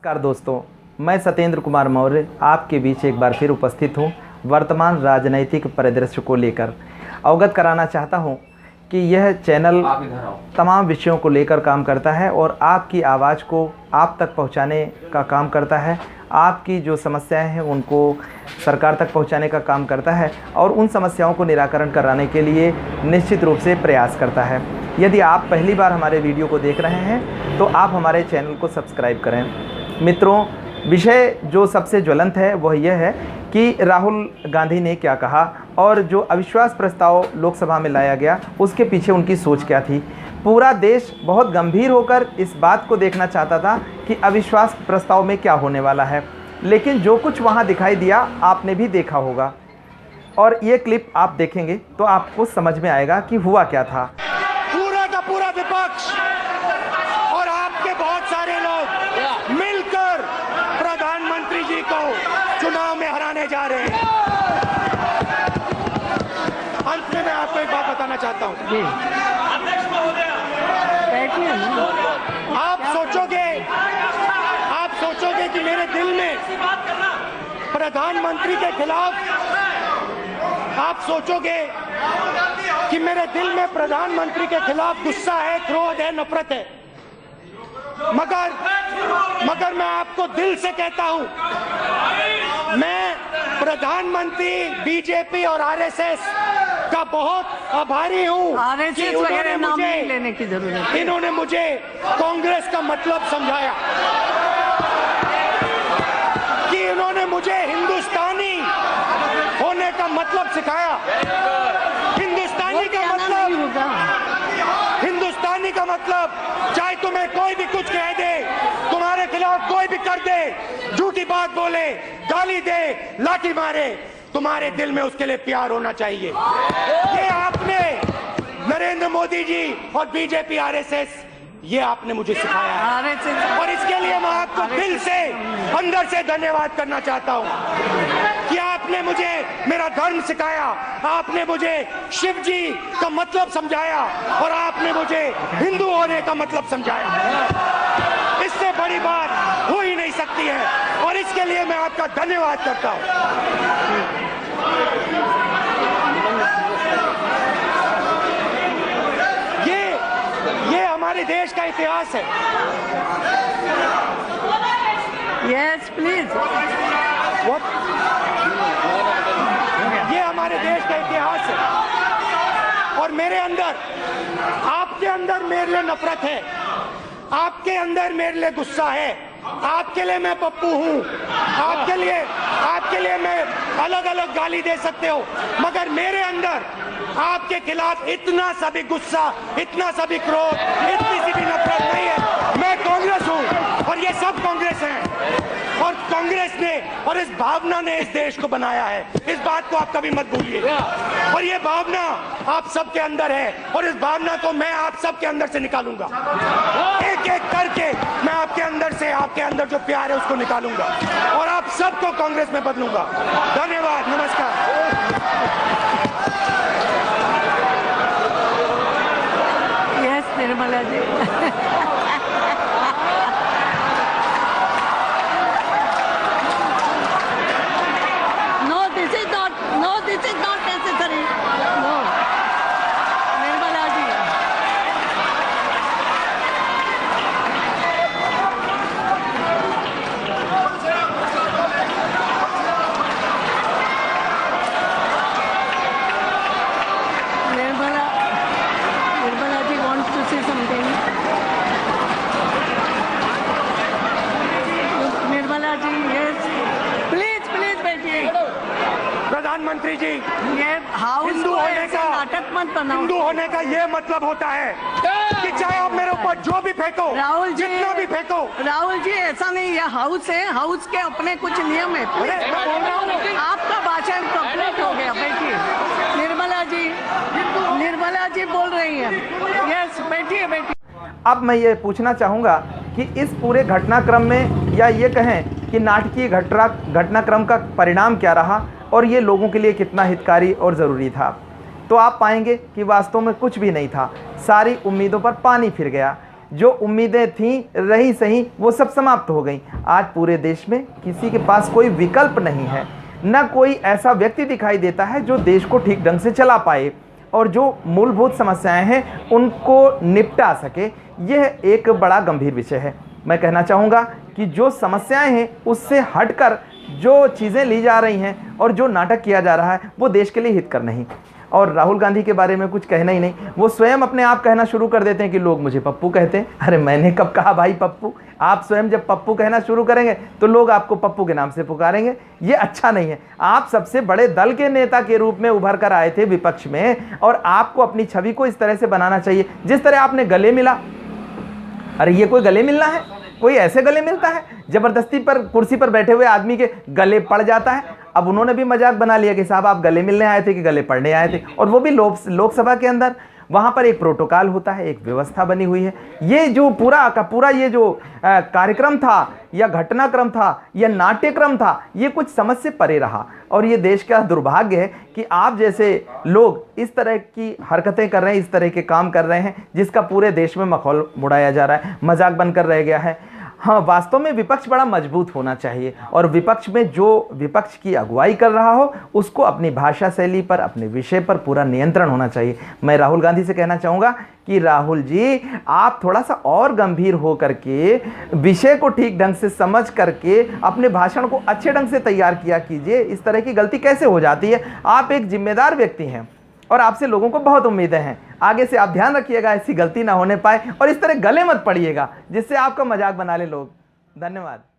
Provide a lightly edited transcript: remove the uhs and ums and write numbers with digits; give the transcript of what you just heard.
नमस्कार दोस्तों, मैं सत्येंद्र कुमार मौर्य आपके बीच एक बार फिर उपस्थित हूँ। वर्तमान राजनैतिक परिदृश्य को लेकर अवगत कराना चाहता हूँ कि यह चैनल तमाम विषयों को लेकर काम करता है और आपकी आवाज़ को आप तक पहुँचाने का काम करता है। आपकी जो समस्याएं हैं उनको सरकार तक पहुँचाने का काम करता है और उन समस्याओं को निराकरण कराने के लिए निश्चित रूप से प्रयास करता है। यदि आप पहली बार हमारे वीडियो को देख रहे हैं तो आप हमारे चैनल को सब्सक्राइब करें। मित्रों, विषय जो सबसे ज्वलंत है वह यह है कि राहुल गांधी ने क्या कहा और जो अविश्वास प्रस्ताव लोकसभा में लाया गया उसके पीछे उनकी सोच क्या थी। पूरा देश बहुत गंभीर होकर इस बात को देखना चाहता था कि अविश्वास प्रस्ताव में क्या होने वाला है, लेकिन जो कुछ वहां दिखाई दिया आपने भी देखा होगा और ये क्लिप आप देखेंगे तो आपको समझ में आएगा कि हुआ क्या था। पूरा का पूरा विपक्ष और आपके बहुत सारे लोग मिलकर प्रधानमंत्री जी को चुनाव में हराने जा रहे हैं। अंत में मैं आपको एक बात बताना चाहता हूं। आप सोचोगे कि मेरे दिल में प्रधानमंत्री के खिलाफ कि मेरे दिल में प्रधानमंत्री के खिलाफ गुस्सा है, क्रोध है, नफरत है। मगर मैं आपको दिल से कहता हूं, मैं प्रधानमंत्री, बीजेपी और आरएसएस का बहुत आभारी हूं कि इन्होंने मुझे कांग्रेस का मतलब समझाया, कि इन्होंने मुझे हिंदुस्तानी होने का मतलब सिखाया। हिंदुस्तानी का मतलब चाहे तुम्हें कोई भी कुछ कह दे, तुम्हारे खिलाफ कोई भी कर दे, झूठी बात बोले, गाली दे, लाठी मारे, तुम्हारे दिल में उसके लिए प्यार होना चाहिए। ये आपने नरेंद्र मोदी जी और बीजेपी आरएसएस ये आपने मुझे सिखाया है और इसके लिए मैं आपको दिल से अंदर से धन्यवाद करना चाहता हूं कि आपने मुझे मेरा धर्म सिखाया, आपने मुझे शिव जी का मतलब समझाया और आपने मुझे हिंदू होने का मतलब समझाया। इससे बड़ी बात हो ही नहीं सकती है और इसके लिए मैं आपका धन्यवाद करता हूं। ये हमारे देश का इतिहास है। Yes please. ये हमारे देश का इतिहास है और मेरे अंदर, आपके अंदर मेरे लिए नफरत है, आपके अंदर मेरे लिए गुस्सा है, आपके लिए मैं पप्पू हूँ, आपके लिए मैं अलग अलग गाली दे सकते हो, मगर मेरे अंदर आपके खिलाफ इतना सा भी गुस्सा, इतना सा भी क्रोध, इतनी सी भी नफरत नहीं है। मैं कांग्रेस हूँ और ये सब कांग्रेस हैं और कांग्रेस ने और इस भावना ने इस देश को बनाया है। इस बात को आप कभी मत भूलिए और ये भावना आप सबके अंदर है और इस भावना को मैं आप सबके अंदर से निकालूंगा। एक एक करके मैं आपके अंदर जो प्यार है उसको निकालूंगा और आप सबको कांग्रेस में बदलूंगा। धन्यवाद, नमस्कार। Yes Nirmala ji. this is not necessary. No. Nirmala ji. Nirmala ji wants to say something. Nirmala ji, yes. Please बैठिए। प्रधानमंत्री जी, ये हिंदू होने का नाटक मत बनाओ। हिंदू होने का ये मतलब होता है कि चाहे आप मेरे ऊपर जो भी फेंको, राहुल जी, जितना भी फेंको। राहुल जी ऐसा नहीं, ये हाउस है, हाउस के अपने कुछ नियम है। मैं बोल रहा हूँ आपका भाषण कंप्लीट हो गया, बैठिए। निर्मला जी बोल रही है। यस, बैठिए। अब मैं ये पूछना चाहूँगा कि इस पूरे घटनाक्रम में या ये कहें कि नाटकीय घटनाक्रम का परिणाम क्या रहा और ये लोगों के लिए कितना हितकारी और ज़रूरी था, तो आप पाएंगे कि वास्तव में कुछ भी नहीं था। सारी उम्मीदों पर पानी फिर गया। जो उम्मीदें थीं रही सही वो सब समाप्त हो गई। आज पूरे देश में किसी के पास कोई विकल्प नहीं है, न कोई ऐसा व्यक्ति दिखाई देता है जो देश को ठीक ढंग से चला पाए और जो मूलभूत समस्याएं हैं उनको निपटा सके। यह एक बड़ा गंभीर विषय है। मैं कहना चाहूँगा कि जो समस्याएं हैं उससे हटकर जो चीज़ें ली जा रही हैं और जो नाटक किया जा रहा है वो देश के लिए हितकर नहीं। और राहुल गांधी के बारे में कुछ कहना ही नहीं, वो स्वयं अपने आप कहना शुरू कर देते हैं कि लोग मुझे पप्पू कहते हैं। अरे मैंने कब कहा भाई पप्पू? आप स्वयं जब पप्पू कहना शुरू करेंगे तो लोग आपको पप्पू के नाम से पुकारेंगे। ये अच्छा नहीं है। आप सबसे बड़े दल के नेता के रूप में उभर कर आए थे विपक्ष में, और आपको अपनी छवि को इस तरह से बनाना चाहिए जिस तरह आपने गले मिला। अरे ये कोई गले मिलना है? कोई ऐसे गले मिलता है? जबरदस्ती पर कुर्सी पर बैठे हुए आदमी के गले पड़ जाता है। अब उन्होंने भी मजाक बना लिया कि साहब आप गले मिलने आए थे कि गले पड़ने आए थे, और वो भी लोकसभा के अंदर। वहाँ पर एक प्रोटोकॉल होता है, एक व्यवस्था बनी हुई है। ये जो पूरा का पूरा ये जो कार्यक्रम था या घटनाक्रम था या नाट्यक्रम था, ये कुछ समझ से परे रहा। और ये देश का दुर्भाग्य है कि आप जैसे लोग इस तरह की हरकतें कर रहे हैं, इस तरह के काम कर रहे हैं जिसका पूरे देश में मखौल उड़ाया जा रहा है, मजाक बनकर रह गया है। हाँ, वास्तव में विपक्ष बड़ा मजबूत होना चाहिए, और विपक्ष में जो विपक्ष की अगुवाई कर रहा हो उसको अपनी भाषा शैली पर, अपने विषय पर पूरा नियंत्रण होना चाहिए। मैं राहुल गांधी से कहना चाहूँगा कि राहुल जी, आप थोड़ा सा और गंभीर हो करके विषय को ठीक ढंग से समझ करके अपने भाषण को अच्छे ढंग से तैयार किया कीजिए। इस तरह की गलती कैसे हो जाती है? आप एक जिम्मेदार व्यक्ति हैं और आपसे लोगों को बहुत उम्मीदें हैं। आगे से आप ध्यान रखिएगा ऐसी गलती ना होने पाए, और इस तरह गले मत पड़िएगा जिससे आपका मजाक बना ले लोग। धन्यवाद।